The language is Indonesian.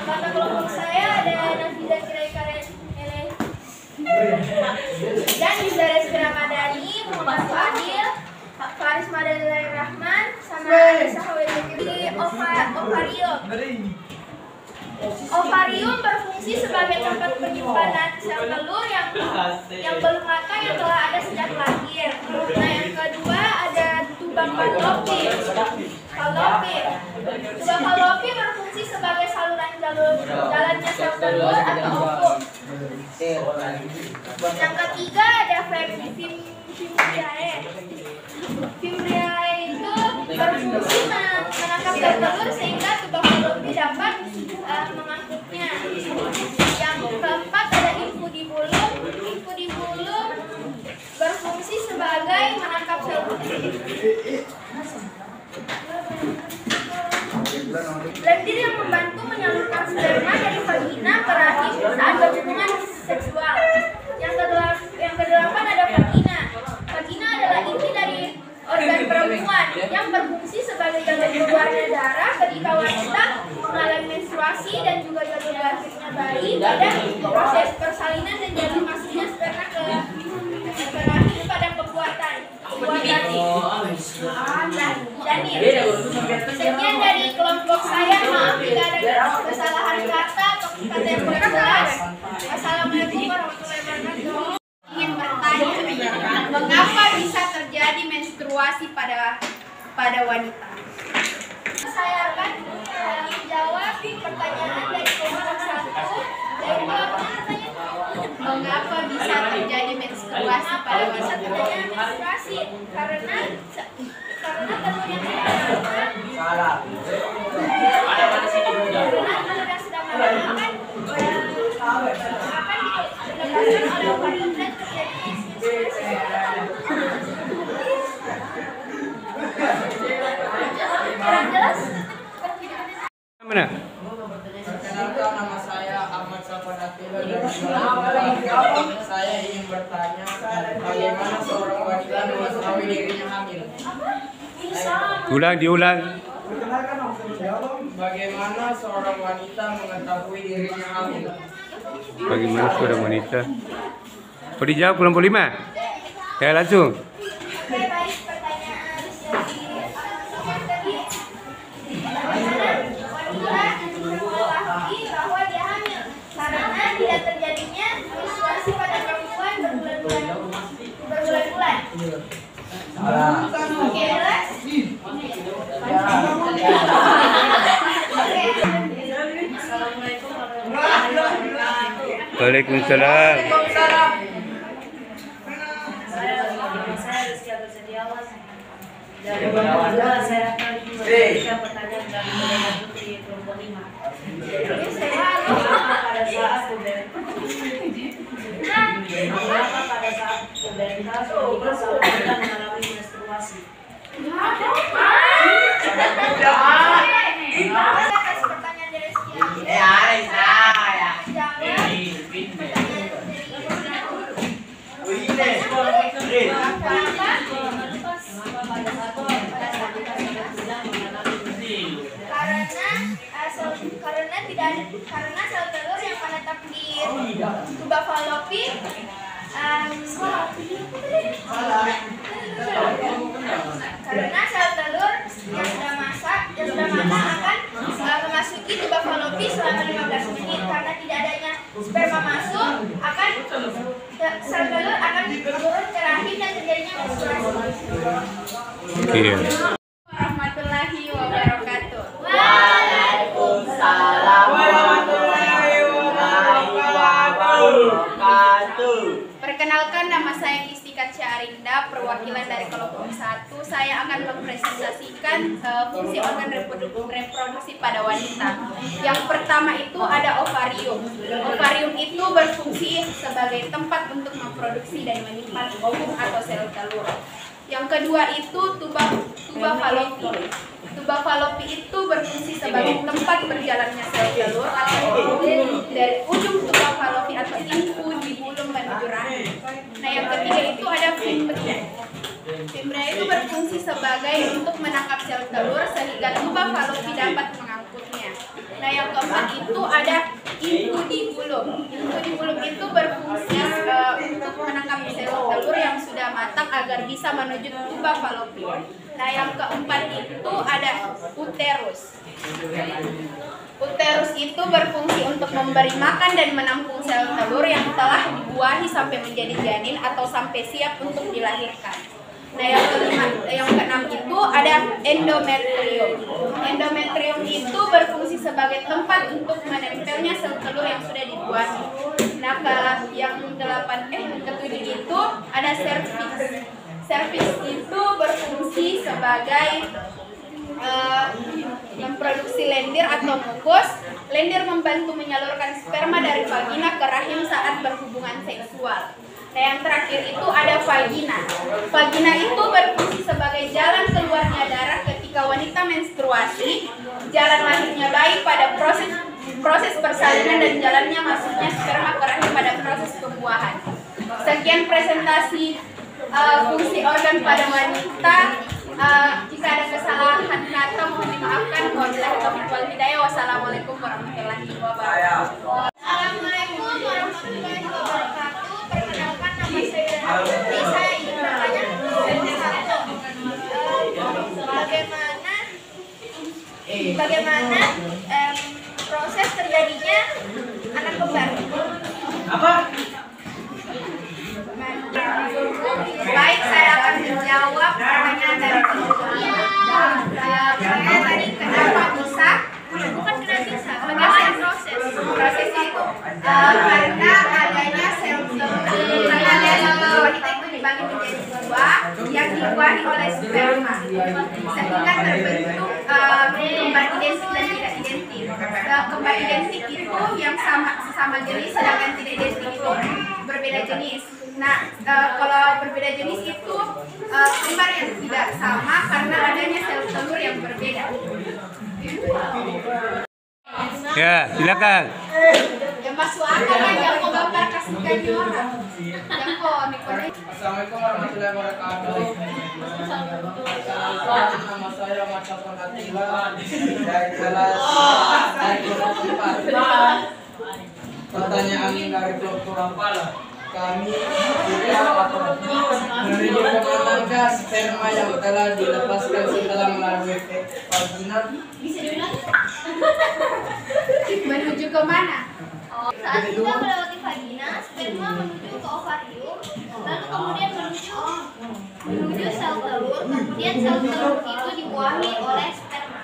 Kata kelompok saya ada Nafizah Kirai dan Izares Ramadhani, Muhammad Fadil, Faris Madalai Rahman, sama ada Sahawil Fikri. Ovarium berfungsi sebagai tempat penyimpanan sel telur yang belum matang yang telah ada sejak lahir. Nah, yang kedua ada tubang Fallopi. Tubang Fallopi berfungsi sebagai saluran jalannya sel telur atau ovum. Yang ketiga ada Fimbriae. Fimbriae itu berfungsi menangkap sel telur sehingga tubang Fallopi dapat mengangkutnya. Yang keempat ada Infundibulum. Infundibulum berfungsi sebagai menangkap sel telur. Lendir yang membantu menyalurkan sperma dari vagina ke rahim saat berhubungan seksual. Yang kedelapan ada vagina. Vagina adalah inti dari organ perempuan yang berfungsi sebagai jalur keluarnya darah ketika wanita mengalami menstruasi dan juga jalur lahirnya bayi pada proses persalinan dan jalur masuknya sperma ke rahim pada pembuatan Daniel. Sekian dari kelompok saya. Maaf jika ada kesalahan kata atau kata yang kurang jelas. Assalamualaikum warahmatullahi wabarakatuh. Ingin bertanya, mengapa bisa terjadi menstruasi pada wanita? Saya akan menjawab pertanyaan dari kelompok 1. Dari mengapa bisa terjadi menstruasi pada wanita? Menstruasi karena telur yang salah. Ada pada sini juga. Karena telur yang sedang melahirkan akan dilepaskan oleh ovarium dan terjadi kurang jelas? Mana? Perkenalkan, nama saya Ahmad Safanatullah dari saya ingin bertanya bagaimana seorang wanita mengetahui dirinya hamil. Diulang. Bagaimana seorang wanita mengetahui dirinya hamil? Bagaimana seorang wanita? Kau dijawab kelompok 5? Ya langsung. Oke, baik, pertanyaan dari wanita mengetahui bahwa dia hamil karena tidak terjadinya menstruasi pada perempuan berbulan-bulan. Oke, jelas? Assalamualaikum warahmatullahi wabarakatuh. Waalaikumsalam. Saya Rizky Abdul Setiawan dari Bawah. Saya akan memberikan pertanyaan dari Mbak Putri kelompok 5. Mengapa pada saat wanita mengalami menstruasi? Pertanyaan dari karena sel telur yang menetap di tuba Fallopi karena sel telur yang sudah matang akan memasuki tuba Fallopi selama 15 menit. Karena tidak adanya sperma masuk, sel telur akan turun ke rahim dan terjadinya menstruasi. Iya. Warahmatullahi wabarakatuh. Waalaikumsalam warahmatullahi wabarakatuh. Perkenalkan, nama saya Istika Syarinda, perwakilan dari kelompok 1. Saya akan mempresentasikan fungsi organ reproduksi pada wanita. Yang pertama itu ada ovarium. Ovarium itu berfungsi sebagai tempat untuk memproduksi dan menyimpan ovum atau sel telur. Yang kedua itu tuba Fallopi. Tuba Fallopi itu berfungsi sebagai tempat berjalannya sel telur dari ujung tuba Fallopi atau infundibulum menuju rahim. Nah, yang ketiga itu ada Fimbria. Fimbria itu berfungsi sebagai untuk menangkap sel telur sehingga tuba Fallopi dapat mengangkutnya. Nah, yang keempat itu ada intudibulum. Intudibulum itu berfungsi untuk menangkap sel telur yang sudah matang agar bisa menuju tuba fallopian. Nah, yang keempat itu ada uterus. Uterus itu berfungsi untuk memberi makan dan menampung sel telur yang telah dibuahi sampai menjadi janin atau sampai siap untuk dilahirkan. Nah, yang keenam itu ada endometrium. Endometrium itu berfungsi sebagai tempat untuk menempelnya sel telur yang sudah dibuahi. Nah, yang ketujuh itu ada cervix. Cervix itu berfungsi sebagai memproduksi lendir atau mukus. Lendir membantu menyalurkan sperma dari vagina ke rahim saat berhubungan seksual. Nah, yang terakhir itu ada vagina. Vagina itu berfungsi sebagai jalan keluarnya darah ketika wanita menstruasi, jalan lahirnya bayi pada proses persalinan dan jalannya masuknya sperma ke rahim pada proses pembuahan. Sekian presentasi fungsi organ pada wanita. Jika ada kesalahan kata mohon dimaafkan. Wabillahi taufiq wal hidayah. Wassalamualaikum warahmatullahi wabarakatuh. Assalamualaikum warahmatullahi wabarakatuh. Perkenalkan, nama saya Rani. Saya ingin bertanya bagaimana proses terjadinya anak kembar. Apa? Baik, saya akan menjawab pertanyaan dari sebelumnya. Saya tadi kenapa bisa? Bukan kenapa bisa, bagaimana proses itu? Karena adanya sel telur. Karena sel telur wanita itu dibagi menjadi dua yang dibuahi oleh sperma, sehingga terbentuk kembar identik dan tidak identik. Kembar identik itu yang sama jenis, sedangkan tidak identik itu berbeda jenis. Nah, kalau berbeda jenis itu kembar yang tidak sama karena adanya sel telur yang berbeda. Ya, silakan. Yang masuk akal kan yang mau gambar kasihkan di orang. Yang kok Assalamualaikum warahmatullahi wabarakatuh. Perkenalkan, nama saya Masa Penatila dari kelas 4. Pertanyaan dari kelompok kami menuju kemanakah sperma yang telah dilepaskan setelah melalui vagina? menuju ke mana? Saat kita melewati vagina, sperma menuju ke ovarium, lalu kemudian menuju sel telur, kemudian sel telur itu dibuahi oleh sperma.